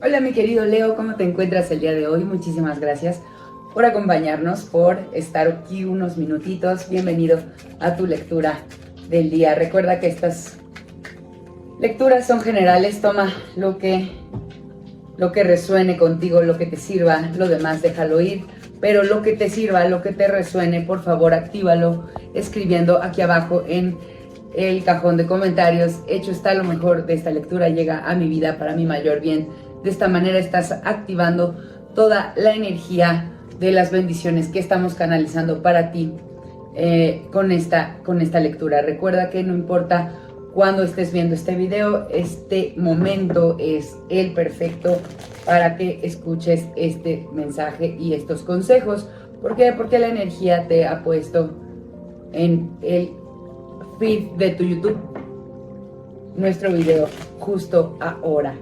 Hola mi querido Leo, ¿cómo te encuentras el día de hoy? Muchísimas gracias por acompañarnos, por estar aquí unos minutitos. Bienvenido a tu lectura del día. Recuerda que estas lecturas son generales, toma lo que resuene contigo, lo que te sirva, lo demás déjalo ir. Pero lo que te sirva, lo que te resuene, por favor actívalo escribiendo aquí abajo en el cajón de comentarios. Hecho está, lo mejor de esta lectura llega a mi vida para mi mayor bien. De esta manera estás activando toda la energía de las bendiciones que estamos canalizando para ti con esta lectura. Recuerda que no importa cuando estés viendo este video, este momento es el perfecto para que escuches este mensaje y estos consejos. ¿Por qué? Porque la energía te ha puesto en el feed de tu YouTube nuestro video justo ahora.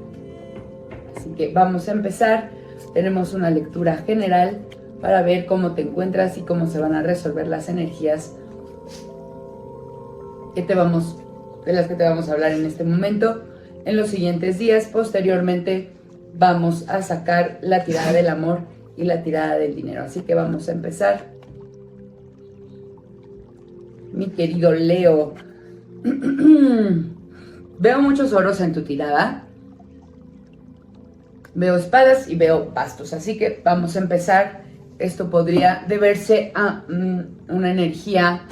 Así que vamos a empezar. Tenemos una lectura general para ver cómo te encuentras y cómo se van a resolver las energías de las que te vamos a hablar en este momento. En los siguientes días, posteriormente, vamos a sacar la tirada del amor y la tirada del dinero. Así que vamos a empezar. Mi querido Leo, veo muchos oros en tu tirada. Veo espadas y veo bastos, así que vamos a empezar. Esto podría deberse a una energía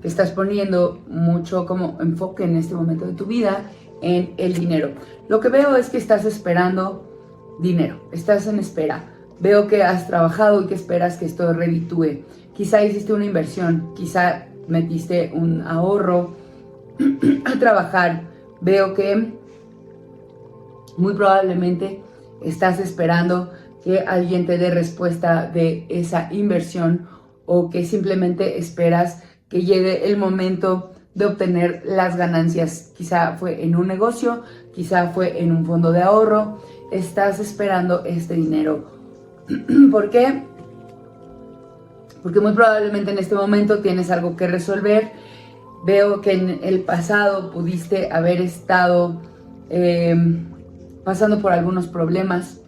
que estás poniendo mucho como enfoque en este momento de tu vida en el dinero. Lo que veo es que estás esperando dinero, estás en espera. Veo que has trabajado y que esperas que esto reditúe. Quizá hiciste una inversión, quizá metiste un ahorro a trabajar. Veo que muy probablemente estás esperando que alguien te dé respuesta de esa inversión, o que simplemente esperas que llegue el momento de obtener las ganancias. Quizá fue en un negocio, quizá fue en un fondo de ahorro. Estás esperando este dinero. ¿Por qué? Porque muy probablemente en este momento tienes algo que resolver. Veo que en el pasado pudiste haber estado pasando por algunos problemas,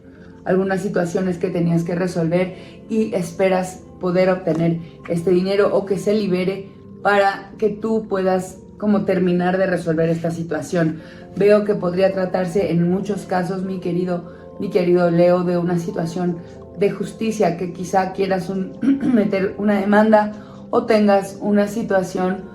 algunas situaciones que tenías que resolver, y esperas poder obtener este dinero o que se libere para que tú puedas como terminar de resolver esta situación. Veo que podría tratarse en muchos casos, mi querido Leo, de una situación de justicia, que quizá quieras meter una demanda o tengas una situación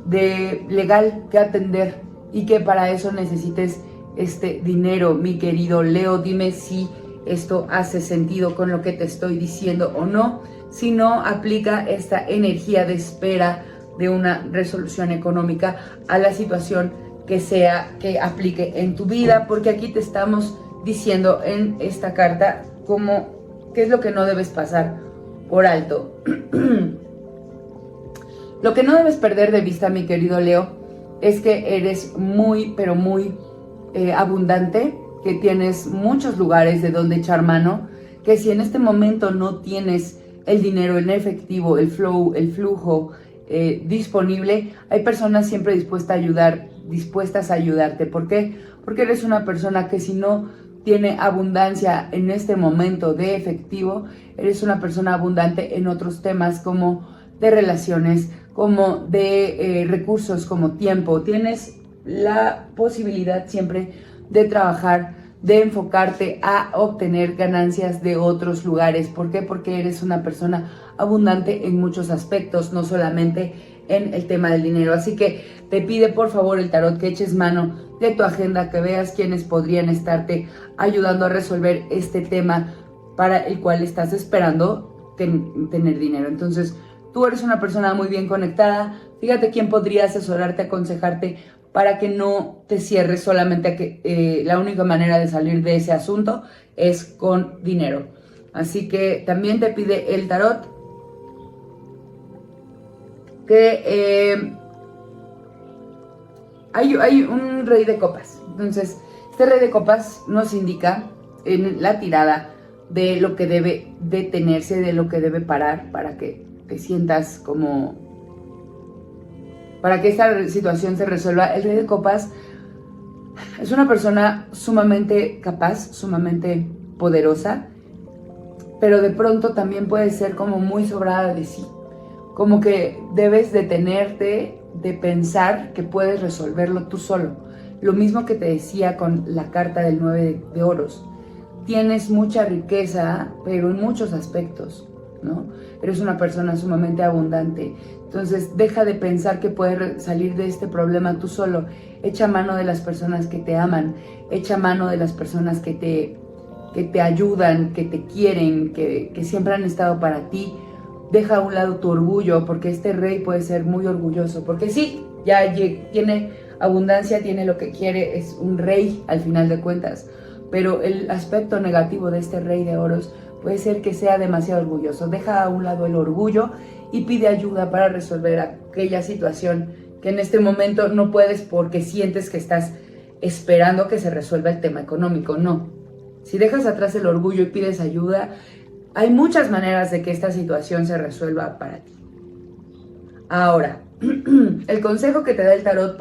legal que atender, y que para eso necesites este dinero. Mi querido Leo, dime si esto hace sentido con lo que te estoy diciendo o no. Si no, aplica esta energía de espera de una resolución económica a la situación que sea que aplique en tu vida, porque aquí te estamos diciendo en esta carta qué es lo que no debes pasar por alto. Lo que no debes perder de vista, mi querido Leo, es que eres muy, pero muy abundante, que tienes muchos lugares de donde echar mano, que si en este momento no tienes el dinero en efectivo, el flow, el flujo disponible, hay personas siempre dispuestas a ayudarte. ¿Por qué? Porque eres una persona que si no tiene abundancia en este momento de efectivo, eres una persona abundante en otros temas, como de relaciones, como de recursos, como tiempo. Tienes la posibilidad siempre de trabajar, de enfocarte a obtener ganancias de otros lugares. ¿Por qué? Porque eres una persona abundante en muchos aspectos, no solamente en el tema del dinero. Así que te pide por favor el tarot que eches mano de tu agenda, que veas quiénes podrían estarte ayudando a resolver este tema para el cual estás esperando tener dinero. Entonces, tú eres una persona muy bien conectada. Fíjate quién podría asesorarte, aconsejarte, para que no te cierres solamente a que la única manera de salir de ese asunto es con dinero. Así que también te pide el tarot que hay un rey de copas. Entonces, este rey de copas nos indica en la tirada de lo que debe detenerse, de lo que debe parar, para que te sientas como, para que esta situación se resuelva. El rey de copas Es una persona sumamente capaz, sumamente poderosa, pero de pronto también puede ser como muy sobrada de sí. Como que debes detenerte de pensar que puedes resolverlo tú solo. Lo mismo que te decía con la carta del 9 de oros. Tienes mucha riqueza, pero en muchos aspectos, ¿no? Eres una persona sumamente abundante. Entonces, deja de pensar que puedes salir de este problema tú solo. Echa mano de las personas que te aman. Echa mano de las personas que te ayudan, que te quieren, que siempre han estado para ti. Deja a un lado tu orgullo, porque este rey puede ser muy orgulloso. Porque sí, ya tiene abundancia, tiene lo que quiere, es un rey al final de cuentas. Pero el aspecto negativo de este rey de oros puede ser que sea demasiado orgulloso. Deja a un lado el orgullo y pide ayuda para resolver aquella situación que en este momento no puedes porque sientes que estás esperando que se resuelva el tema económico. No. Si dejas atrás el orgullo y pides ayuda, hay muchas maneras de que esta situación se resuelva para ti. Ahora, el consejo que te da el tarot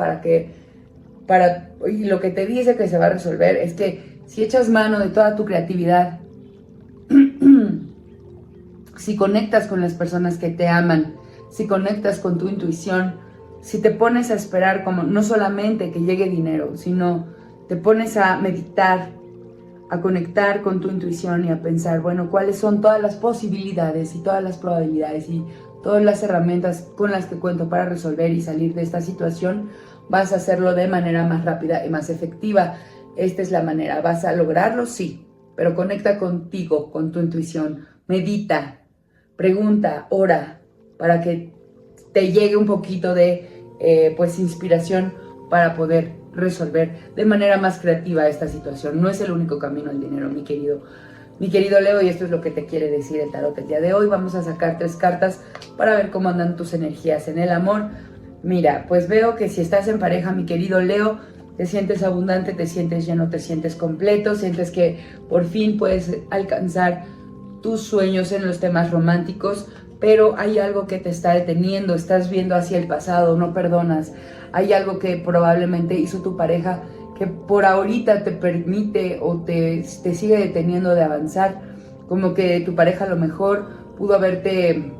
y lo que te dice que se va a resolver es que si echas mano de toda tu creatividad, si conectas con las personas que te aman, si conectas con tu intuición, si te pones a esperar como no solamente que llegue dinero, sino te pones a meditar, a conectar con tu intuición y a pensar, bueno, cuáles son todas las posibilidades y todas las probabilidades y todas las herramientas con las que cuento para resolver y salir de esta situación, vas a hacerlo de manera más rápida y más efectiva. Esta es la manera. ¿Vas a lograrlo? Sí, pero conecta contigo, con tu intuición. Medita, pregunta, ora, para que te llegue un poquito de inspiración para poder resolver de manera más creativa esta situación. No es el único camino al dinero, mi querido Leo, y esto es lo que te quiere decir el tarot el día de hoy. Vamos a sacar 3 cartas para ver cómo andan tus energías en el amor. Mira, pues veo que si estás en pareja, mi querido Leo, te sientes abundante, te sientes lleno, te sientes completo, sientes que por fin puedes alcanzar tus sueños en los temas románticos, pero hay algo que te está deteniendo, estás viendo hacia el pasado, no perdonas. Hay algo que probablemente hizo tu pareja que por ahorita te permite o te sigue deteniendo de avanzar, como que tu pareja a lo mejor pudo haberte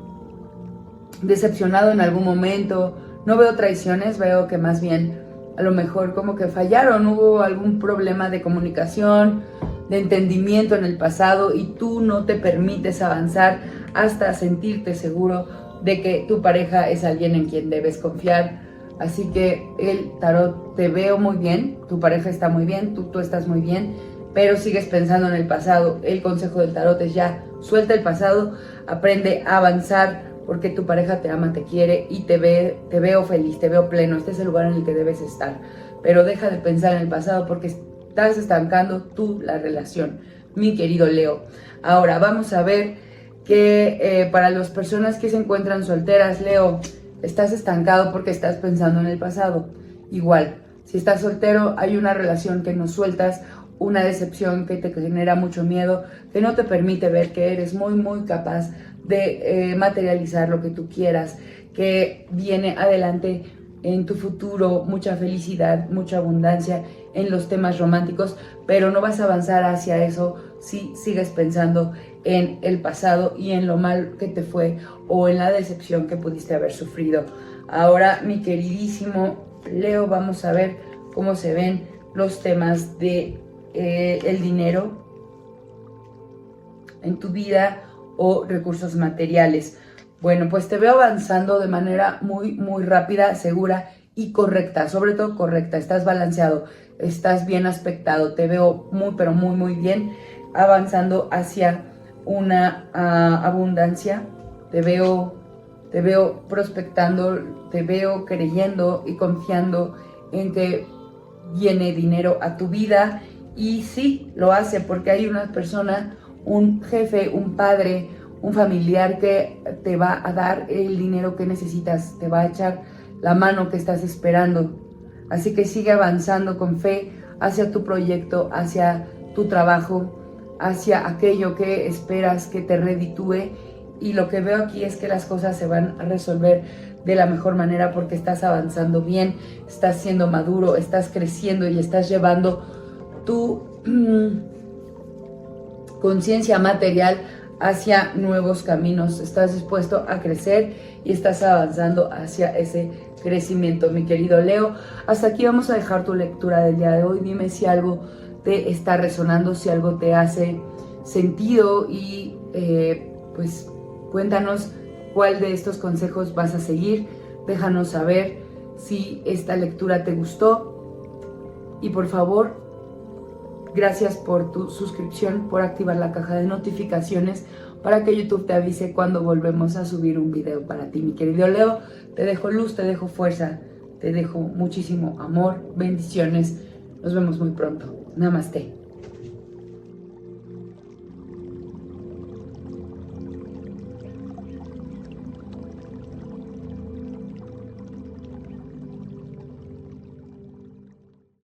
decepcionado en algún momento. No veo traiciones, veo que más bien a lo mejor como que fallaron, hubo algún problema de comunicación, de entendimiento en el pasado y tú no te permites avanzar hasta sentirte seguro de que tu pareja es alguien en quien debes confiar. Así que el tarot, te veo muy bien, tu pareja está muy bien, tú estás muy bien, pero sigues pensando en el pasado. El consejo del tarot es ya, suelta el pasado, aprende a avanzar, porque tu pareja te ama, te quiere y te veo feliz, te veo pleno. Este es el lugar en el que debes estar. Pero deja de pensar en el pasado porque estás estancando tú la relación, mi querido Leo. Ahora vamos a ver que para las personas que se encuentran solteras, Leo, estás estancado porque estás pensando en el pasado. Igual, si estás soltero, hay una relación que no sueltas, una decepción que te genera mucho miedo, que no te permite ver que eres muy, muy capaz de materializar lo que tú quieras, que viene adelante en tu futuro mucha felicidad, mucha abundancia en los temas románticos, pero no vas a avanzar hacia eso si sigues pensando en el pasado y en lo mal que te fue o en la decepción que pudiste haber sufrido. Ahora, mi queridísimo Leo, vamos a ver cómo se ven los temas de el dinero en tu vida o recursos materiales. Bueno, pues te veo avanzando de manera muy, muy rápida, segura y correcta, sobre todo correcta. Estás balanceado, estás bien aspectado, te veo muy, pero muy, muy bien avanzando hacia una abundancia. Te veo prospectando, te veo creyendo y confiando en que viene dinero a tu vida. Y sí, lo hace porque hay una persona, un jefe, un padre, un familiar que te va a dar el dinero que necesitas, te va a echar la mano que estás esperando. Así que sigue avanzando con fe hacia tu proyecto, hacia tu trabajo, hacia aquello que esperas que te reditúe y lo que veo aquí es que las cosas se van a resolver de la mejor manera porque estás avanzando bien, estás siendo maduro, estás creciendo y estás llevando tu conciencia material hacia nuevos caminos. Estás dispuesto a crecer y estás avanzando hacia ese crecimiento, mi querido Leo. Hasta aquí vamos a dejar tu lectura del día de hoy. Dime si algo te está resonando, si algo te hace sentido y pues cuéntanos cuál de estos consejos vas a seguir. Déjanos saber si esta lectura te gustó y por favor, gracias por tu suscripción, por activar la caja de notificaciones para que YouTube te avise cuando volvemos a subir un video para ti, mi querido Leo. Te dejo luz, te dejo fuerza, te dejo muchísimo amor, bendiciones. Nos vemos muy pronto. Namaste.